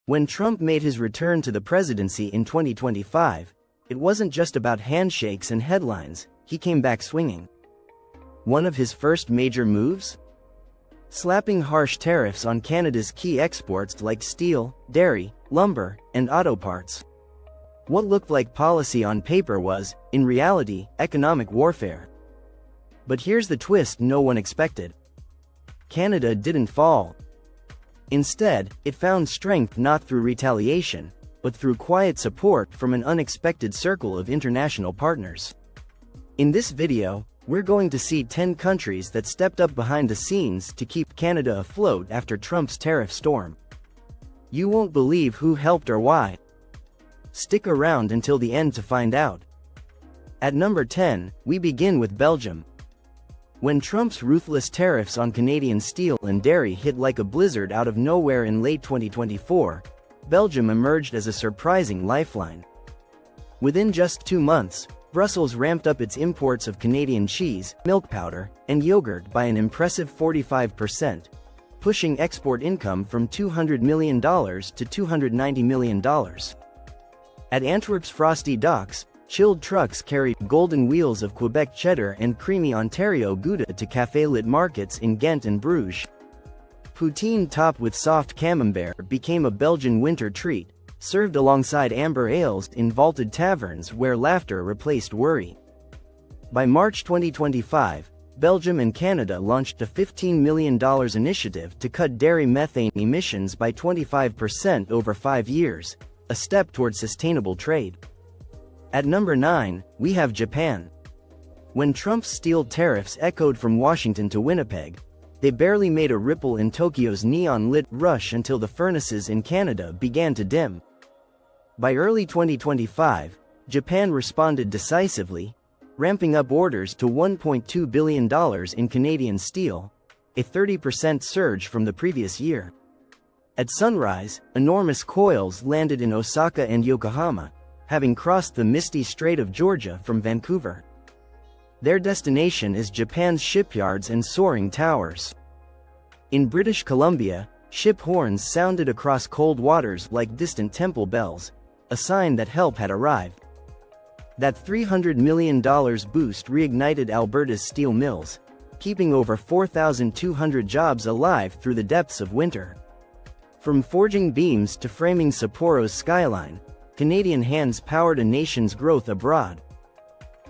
When Trump made his return to the presidency in 2025, it wasn't just about handshakes and headlines, he came back swinging. One of his first major moves? Slapping harsh tariffs on Canada's key exports like steel, dairy, lumber, and auto parts. What looked like policy on paper was, in reality, economic warfare. But here's the twist no one expected. Canada didn't fall. Instead, it found strength not through retaliation, but through quiet support from an unexpected circle of international partners. In this video, we're going to see 10 countries that stepped up behind the scenes to keep Canada afloat after Trump's tariff storm. You won't believe who helped or why. Stick around until the end to find out. At number 10, we begin with Belgium. When Trump's ruthless tariffs on Canadian steel and dairy hit like a blizzard out of nowhere in late 2024, Belgium emerged as a surprising lifeline. Within just 2 months, Brussels ramped up its imports of Canadian cheese, milk powder, and yogurt by an impressive 45%, pushing export income from $200 million to $290 million. At Antwerp's frosty docks, chilled trucks carried golden wheels of Quebec cheddar and creamy Ontario Gouda to café-lit markets in Ghent and Bruges. Poutine topped with soft camembert became a Belgian winter treat, served alongside amber ales in vaulted taverns where laughter replaced worry. By March 2025, Belgium and Canada launched a $15 million initiative to cut dairy methane emissions by 25% over 5 years, a step toward sustainable trade. At number 9, we have Japan. When Trump's steel tariffs echoed from Washington to Winnipeg, they barely made a ripple in Tokyo's neon-lit rush until the furnaces in Canada began to dim. By early 2025, Japan responded decisively, ramping up orders to $1.2 billion in Canadian steel, a 30% surge from the previous year. At sunrise, enormous coils landed in Osaka and Yokohama, having crossed the misty Strait of Georgia from Vancouver. Their destination is Japan's shipyards and soaring towers. In British Columbia, ship horns sounded across cold waters like distant temple bells, a sign that help had arrived. That $300 million boost reignited Alberta's steel mills, keeping over 4,200 jobs alive through the depths of winter. From forging beams to framing Sapporo's skyline, Canadian hands powered a nation's growth abroad.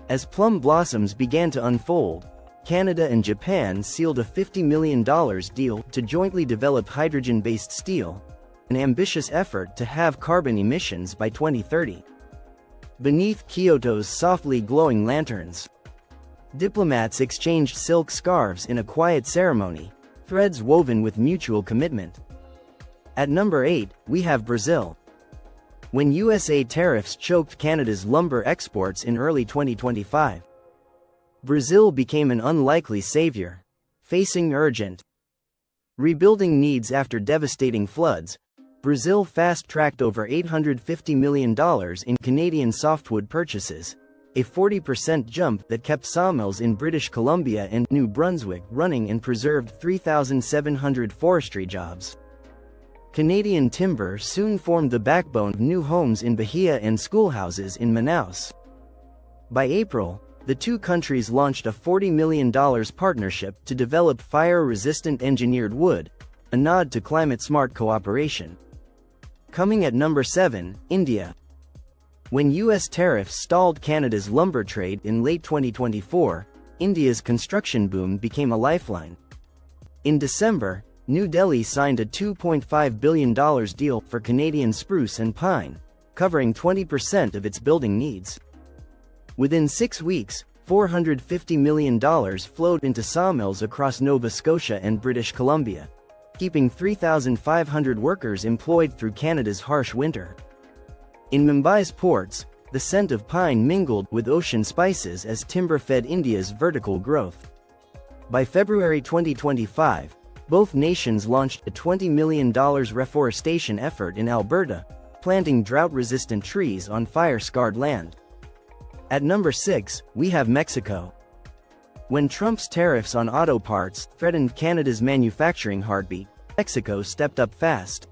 As plum blossoms began to unfold, Canada and Japan sealed a $50 million deal to jointly develop hydrogen-based steel, an ambitious effort to halve carbon emissions by 2030. Beneath Kyoto's softly glowing lanterns, diplomats exchanged silk scarves in a quiet ceremony, threads woven with mutual commitment. At number 8, we have Brazil. When USA tariffs choked Canada's lumber exports in early 2025, Brazil became an unlikely savior, facing urgent rebuilding needs after devastating floods. Brazil fast-tracked over $850 million in Canadian softwood purchases, a 40% jump that kept sawmills in British Columbia and New Brunswick running and preserved 3,700 forestry jobs. Canadian timber soon formed the backbone of new homes in Bahia and schoolhouses in Manaus. By April, the two countries launched a $40 million partnership to develop fire-resistant engineered wood, a nod to climate-smart cooperation. Coming at number 7, India. When U.S. tariffs stalled Canada's lumber trade in late 2024, India's construction boom became a lifeline. In December, New Delhi signed a $2.5 billion deal for Canadian spruce and pine, covering 20% of its building needs. Within 6 weeks, $450 million flowed into sawmills across Nova Scotia and British Columbia, keeping 3,500 workers employed through Canada's harsh winter. In Mumbai's ports, the scent of pine mingled with ocean spices as timber fed India's vertical growth. By February 2025, both nations launched a $20 million reforestation effort in Alberta, planting drought-resistant trees on fire-scarred land. At number 6, we have Mexico. When Trump's tariffs on auto parts threatened Canada's manufacturing heartbeat, Mexico stepped up fast.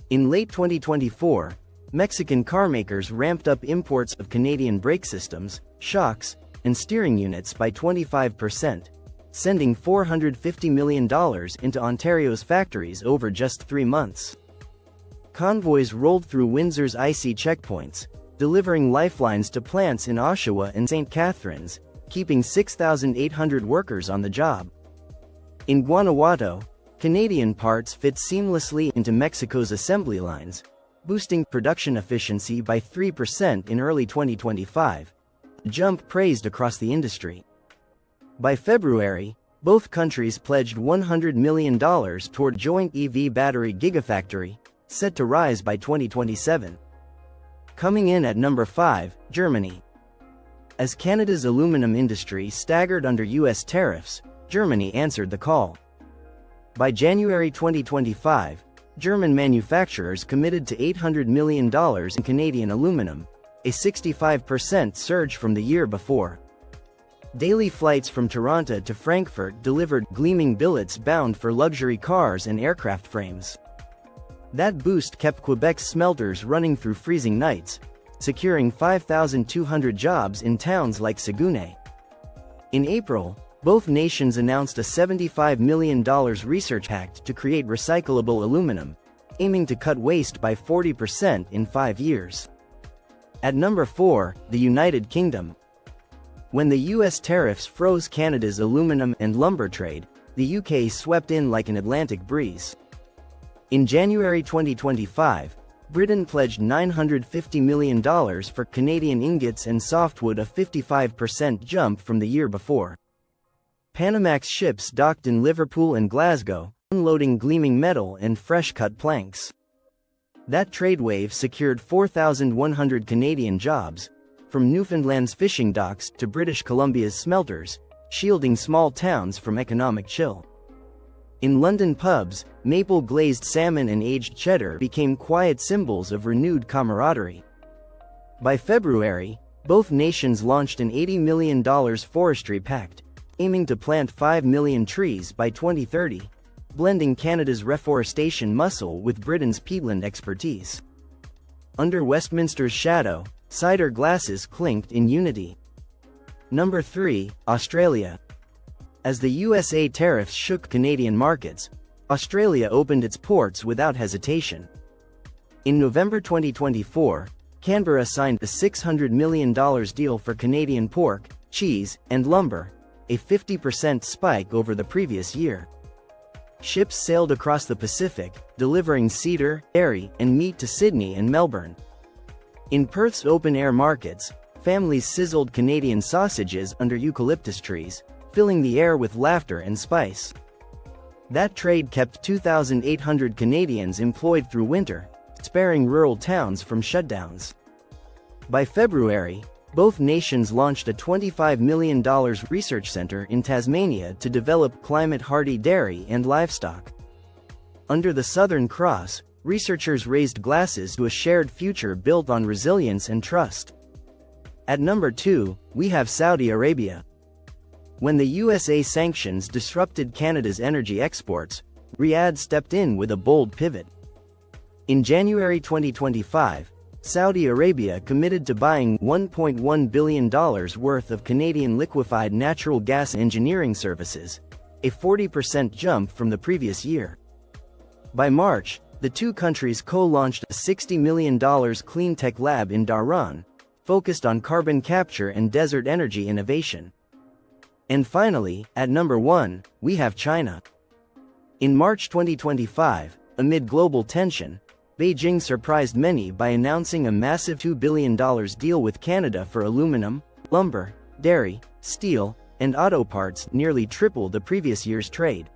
In late 2024, Mexican carmakers ramped up imports of Canadian brake systems, shocks, and steering units by 25%, sending $450 million into Ontario's factories over just 3 months. Convoys rolled through Windsor's icy checkpoints, delivering lifelines to plants in Oshawa and St. Catharines, keeping 6,800 workers on the job. In Guanajuato, Canadian parts fit seamlessly into Mexico's assembly lines, boosting production efficiency by 3% in early 2025, a jump praised across the industry. By February, both countries pledged $100 million toward joint EV battery gigafactory, set to rise by 2027. Coming in at number 5, Germany. As Canada's aluminum industry staggered under U.S. tariffs, Germany answered the call. By January 2025, German manufacturers committed to $800 million in Canadian aluminum, a 65% surge from the year before. Daily flights from Toronto to Frankfurt delivered gleaming billets bound for luxury cars and aircraft frames. That boost kept Quebec's smelters running through freezing nights, securing 5,200 jobs in towns like Saguenay. In April, both nations announced a $75 million research pact to create recyclable aluminum, aiming to cut waste by 40% in 5 years. At number 4, the United Kingdom. When the U.S. tariffs froze Canada's aluminum and lumber trade, the UK swept in like an Atlantic breeze. In January 2025, Britain pledged $950 million for Canadian ingots and softwood, a 55% jump from the year before. Panamax ships docked in Liverpool and Glasgow, unloading gleaming metal and fresh-cut planks. That trade wave secured 4,100 Canadian jobs, from Newfoundland's fishing docks to British Columbia's smelters, shielding small towns from economic chill. In London pubs, maple-glazed salmon and aged cheddar became quiet symbols of renewed camaraderie. By February, both nations launched an $80 million forestry pact, aiming to plant 5 million trees by 2030, blending Canada's reforestation muscle with Britain's peatland expertise. Under Westminster's shadow, cider glasses clinked in unity. Number 3, Australia. As the USA tariffs shook Canadian markets, Australia opened its ports without hesitation. In November 2024, Canberra signed a $600 million deal for Canadian pork, cheese, and lumber, a 50% spike over the previous year. Ships sailed across the Pacific, delivering cedar, dairy, and meat to Sydney and Melbourne. In Perth's open-air markets, families sizzled Canadian sausages under eucalyptus trees, filling the air with laughter and spice. That trade kept 2,800 Canadians employed through winter, sparing rural towns from shutdowns. By February, both nations launched a $25 million research center in Tasmania to develop climate-hardy dairy and livestock. Under the Southern Cross, researchers raised glasses to a shared future built on resilience and trust. At number 2, we have Saudi Arabia. When the USA sanctions disrupted Canada's energy exports, Riyadh stepped in with a bold pivot. In January 2025, Saudi Arabia committed to buying $1.1 billion worth of Canadian liquefied natural gas engineering services, a 40% jump from the previous year. By March, the two countries co-launched a $60 million clean tech lab in Dhahran, focused on carbon capture and desert energy innovation. And finally, at number 1, we have China. In March 2025, amid global tension, Beijing surprised many by announcing a massive $2 billion deal with Canada for aluminum, lumber, dairy, steel, and auto parts, nearly triple the previous year's trade.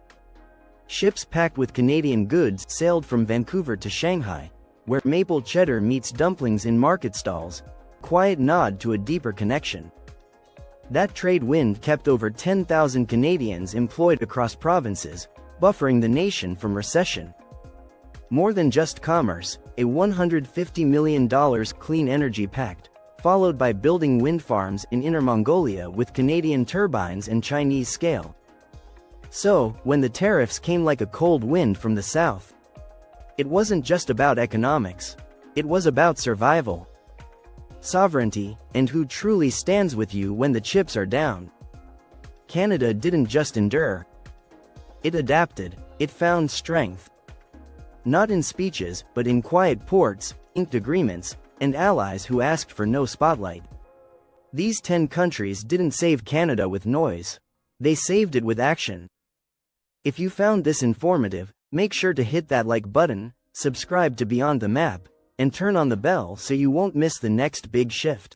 Ships packed with Canadian goods sailed from Vancouver to Shanghai, where maple cheddar meets dumplings in market stalls, a quiet nod to a deeper connection. That trade wind kept over 10,000 Canadians employed across provinces, buffering the nation from recession. More than just commerce, a $150 million clean energy pact, followed by building wind farms in Inner Mongolia with Canadian turbines and Chinese scale. So, when the tariffs came like a cold wind from the south, It wasn't just about economics. It was about survival, sovereignty, and who truly stands with you when the chips are down. Canada didn't just endure. It adapted. It found strength. Not in speeches, but in quiet ports, inked agreements, and allies who asked for no spotlight. These 10 countries didn't save Canada with noise. They saved it with action. If you found this informative, make sure to hit that like button, subscribe to Beyond the Map, and turn on the bell so you won't miss the next big shift.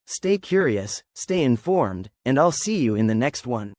Stay curious, stay informed, and I'll see you in the next one.